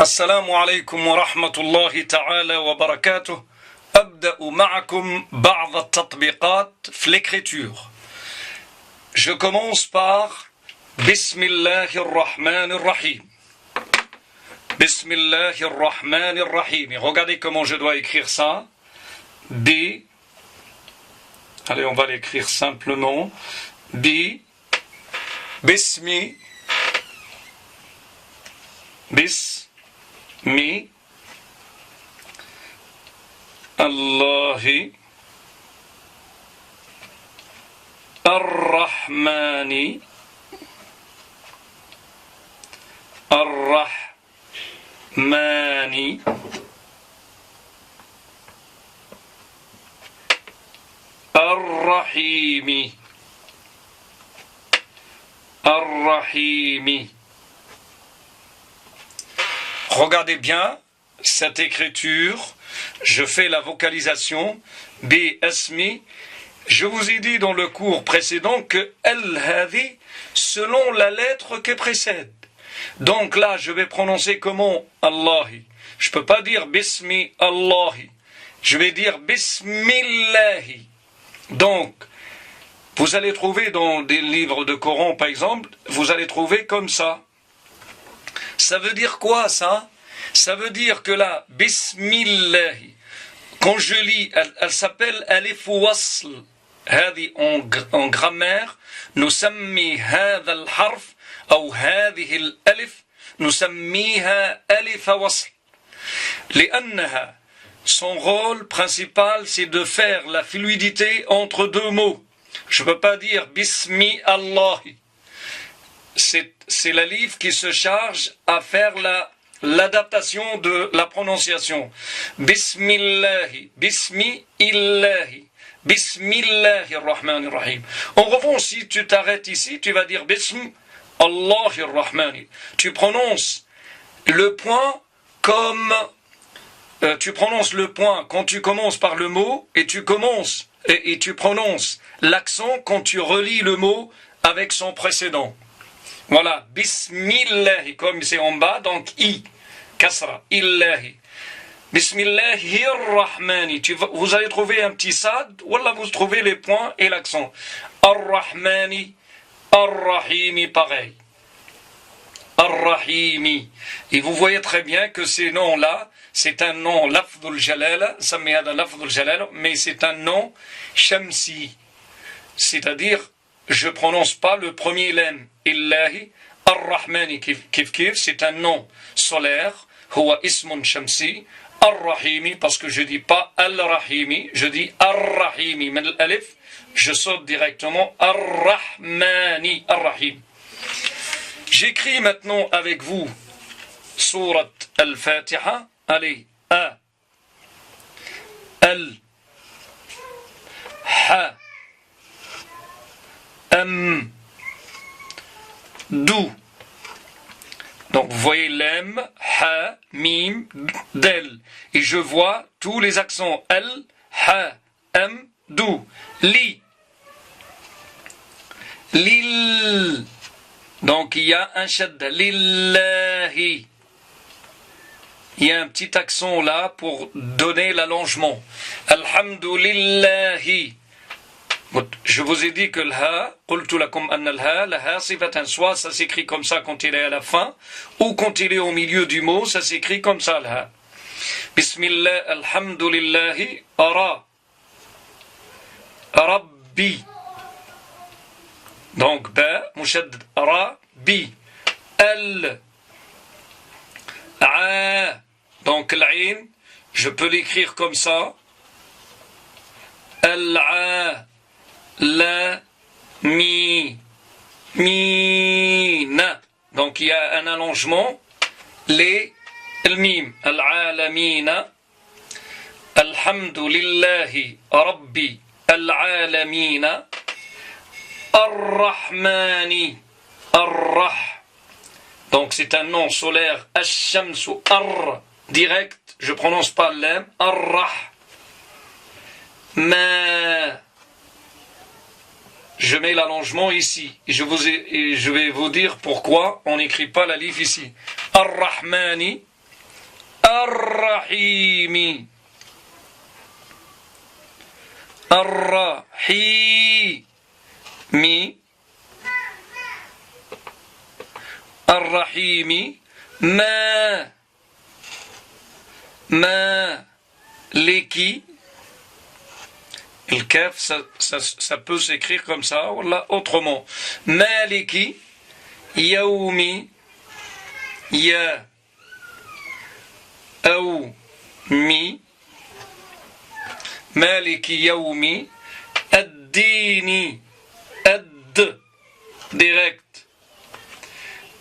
السلام عليكم ورحمة الله تعالى وبركاته. أبدأ معكم بعض التطبيقات في l'écriture. Je commence par بسم الله الرحمن الرحيم. بسم الله الرحمن الرحيم. Et regardez comment je dois écrire ça. B. Allez, on va l'écrire simplement. B. Bismi. Bismi. Allahi. Ar-Rahmani. Ar-Rahmani. Ar-Rahimi. Ar-Rahimi. Regardez bien cette écriture. Je fais la vocalisation. Bi-Asmi. Je vous ai dit dans le cours précédent que Al-Hadi, selon la lettre qui précède. Donc là, je vais prononcer comment Allahi. Je ne peux pas dire Bismi Allahi. Je vais dire Bismillahi. Donc, vous allez trouver dans des livres de Coran, par exemple, vous allez trouver comme ça. Ça veut dire quoi, ça? Ça veut dire que là, Bismillahi, quand je lis, elle s'appelle Alif Wasl. هذه en grammaire, نسمي هذا الحرف أو هذه الألف نسميها ألف وصل. لأنها, son rôle principal, c'est de faire la fluidité entre deux mots. Je ne peux pas dire Bismi Allahi. C'est la livre qui se charge à faire l'adaptation de la prononciation. Bismillahi, Bismillahi, Bismillahirrahmanirrahim. En revanche, si tu t'arrêtes ici, tu vas dire Bism Allahirrahmani. Tu prononces le point comme tu prononces le point quand tu commences par le mot et tu commences et tu prononces l'accent quand tu relis le mot avec son précédent. Voilà, Bismillahi, comme c'est en bas, donc I, Kasra, Illahi. Bismillahirrahmani. Vous allez trouver un petit sad, voilà, vous trouvez les points et l'accent. Ar-Rahmani, Ar-Rahimi, pareil. Ar-Rahimi. Et vous voyez très bien que ces noms-là, c'est un nom lafdul jalala, samiyada lafdul jalala, mais c'est un nom shamsi. C'est-à-dire, je prononce pas le premier lemme. Illahi, Ar-Rahmani, kif kif, c'est un nom solaire. Huwa ismun shamsi. Ar-Rahimi, parce que je dis pas Al-Rahimi, je dis Ar-Rahimi. Mais l'alif, je saute directement Ar-Rahmani, Ar-Rahim. J'écris maintenant avec vous Surat Al-Fatiha. Allez, A, Al, Ha, Am, Dou. Donc vous voyez l'em, ha, mim, del. Et je vois tous les accents. El, ha, am, dou. Li. Lil. Donc il y a un shadda. Lillahi. Il y a un petit accent là pour donner l'allongement. Alhamdulillahi. Je vous ai dit que le ha, qultu lakum anna le ha sifatan, soit ça s'écrit comme ça quand il est à la fin, ou quand il est au milieu du mot, ça s'écrit comme ça le ha. Bismillah, alhamdulillahi, ara, rabbi. Donc ba, mushaddad, ra, bi, al, a. Donc l'ain, je peux l'écrire comme ça. Al-a. La, mi, na. Donc il y a un allongement. Les, al-mim, al-alamina. Alhamdulillahi, rabbi, al-alamina. Ar-Rahmani, ar-Rah. Donc c'est un nom solaire. Ash-Shamsu, ar, direct. Je prononce pas l'em. Ar-Rah. Ma. Je mets l'allongement ici. Et je vais vous dire pourquoi on n'écrit pas l'alif ici. Ar-Rahmani, الرحيم الرحيم الرحيم مالكي. Le kaf, ça peut s'écrire comme ça, ou là, autrement. Maliki, yaoumi, ya, ou, mi. Maliki, yaoumi, ad-dini, ad, direct.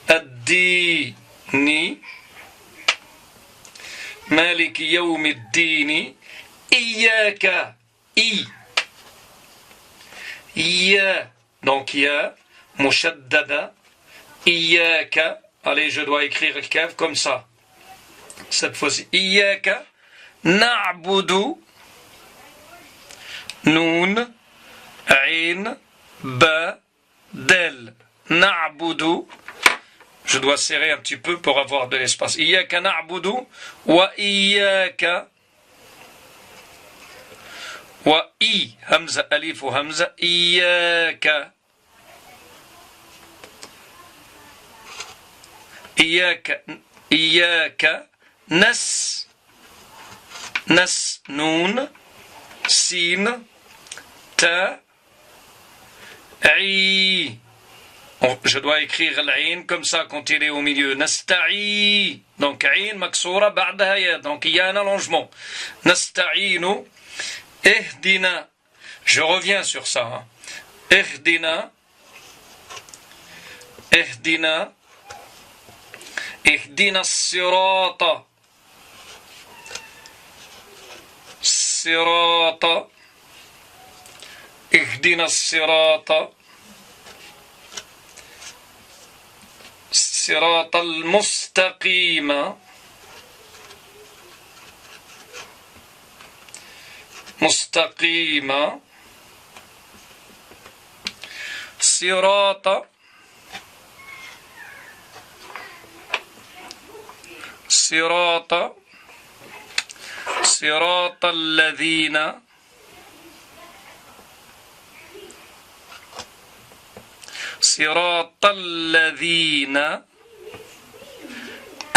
Ad-dini. Maliki, yaoumi, ad-dini. Iyaka, i. Ya, donc ya, mushaddada, iyaka. Allez, je dois écrire le kaf comme ça. Cette fois-ci, iyaka, na'budu, noun, ain, ba, del. Na'budu, je dois serrer un petit peu pour avoir de l'espace. Iyaka na'budu, wa iyaka. وإي همزة ألف همزة إياك إياك نس نون سين تا عي. Je dois écrire l'ain comme ça quand il est au milieu. Nasta'i. Donc ain maksura ba'daha ya. Donc il y a un allongement. Nasta'inu. Ehdina, je reviens sur ça. Ehdina, Ehdina, Ehdina sirata, sirata, Ehdina sirata, sirata al-mustaqima. مستقيمة صراط صراط صراط الذين صراط الذين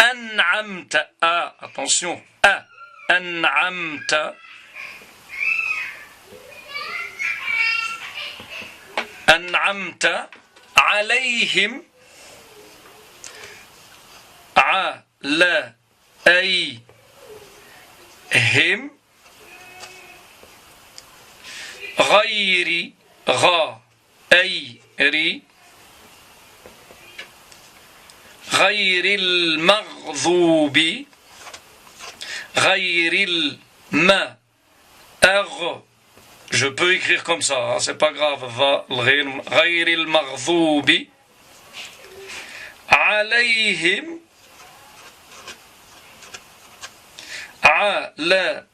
أنعمت attention أنعمت أنعمت عليهم عليهم غير غير المغضوب غير Je peux écrire comme ça, hein, c'est pas grave. غير المغضوب عليهم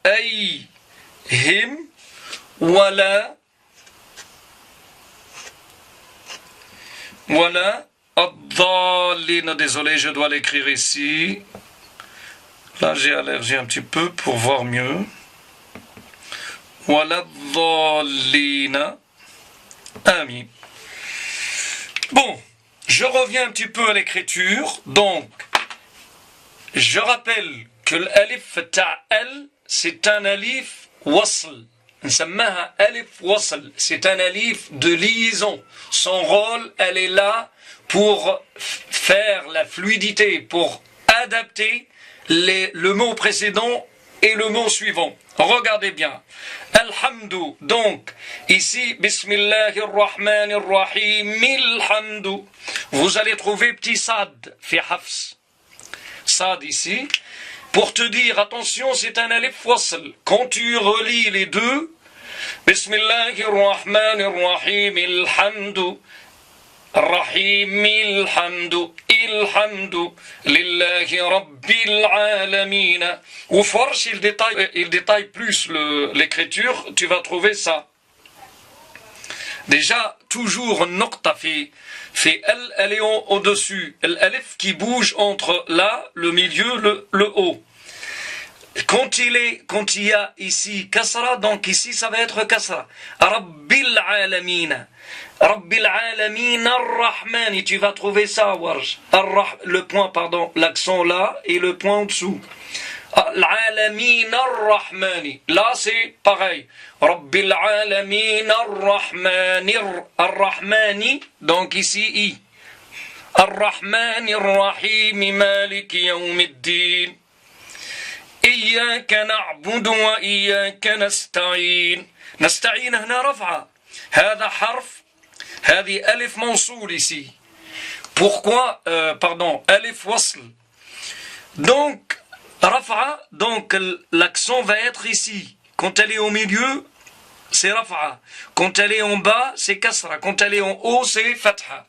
عليهم ولا الضالين. Désolé, je dois l'écrire ici. Là, j'ai allergie un petit peu pour voir mieux. ولا الضالين آمين. Bon, je reviens un petit peu à l'écriture. Donc, je rappelle que l'alif ta'al, c'est un alif wasl. نسميها alif wasl. C'est un alif de liaison. Son rôle, elle est là pour faire la fluidité, pour adapter le mot précédent et le mot suivant. Regardez bien. Alhamdu. Donc, ici, Bismillahirrahmanirrahim, Milhamdu. Vous allez trouver petit sad, fi hafs. Sad ici. Pour te dire, attention, c'est un alif wasl. Quand tu relis les deux, Bismillahirrahmanirrahim, Ilhamdu. Rahim, Ilhamdu. الحمد لله رب العالمين. Ou Forge, il détaille plus l'écriture, tu vas trouver ça. Déjà, toujours nokta fait elle est au-dessus. L'alif qui bouge entre là, le milieu, le haut. Quand il y a ici kasra, donc ici ça va être kasra. Rabbil alamina. Rabbil alamina ar-Rahmani. Tu vas trouver ça, Warj. Le point, pardon, l'accent là et le point en dessous. Al-alamina ar-Rahmani. Là c'est pareil. Rabbil alamina ar-Rahmani. Ar-Rahmani. Donc ici i. Ar-Rahmani ar-Rahim Malik yawmiddin. إياك نعبد وإياك نستعين. نستعين هنا رفعة. هذا حرف. هذه ألف موصول ici. Pourquoi ألف وصل. Donc رفعة. Donc l'accent va être ici. Quand elle est au milieu, c'est رفعة. Quand elle est en bas, c'est kasra. Quand elle est en haut, c'est fatha.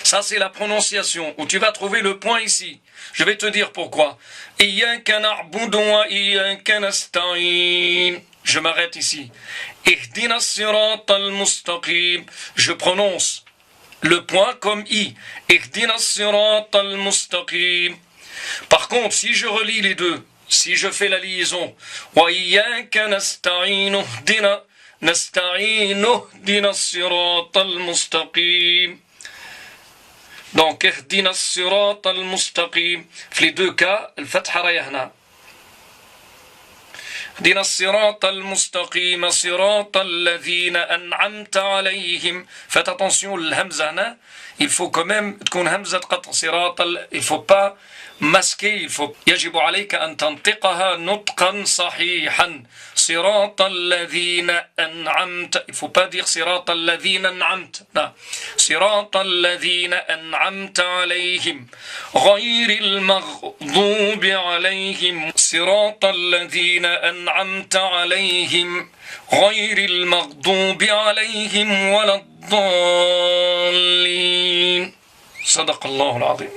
Ça c'est la prononciation où tu vas trouver le point ici. Je vais te dire pourquoi. Iyyaka na'budu wa iyyaka nasta'in. Je m'arrête ici. Ihdina as-siratal mustaqim. Je prononce le point comme i. Ihdina as-siratal mustaqim. Par contre, si je relis les deux, si je fais la liaison, wa iyyaka nasta'in ihdina as-siratal mustaqim. Donc, اهدنا الصراط المستقيم. في les deux cas, الفتحة راهي هنا. اهدنا الصراط المستقيم صراط الذين أنعمت عليهم. Faites attention الهمزة هنا. Il faut quand même تكون همزة قطع صراط. Il faut pas masquer. يجب عليك أن تنطقها نطقا صحيحا. صراط الذين أنعمت. Il faut pas dire صراط الذين أنعمت. Non. صراط الذين أنعمت عليهم غير المغضوب عليهم. صراط الذين أنعمت عليهم غير المغضوب عليهم ولا الضالين. صدق الله العظيم.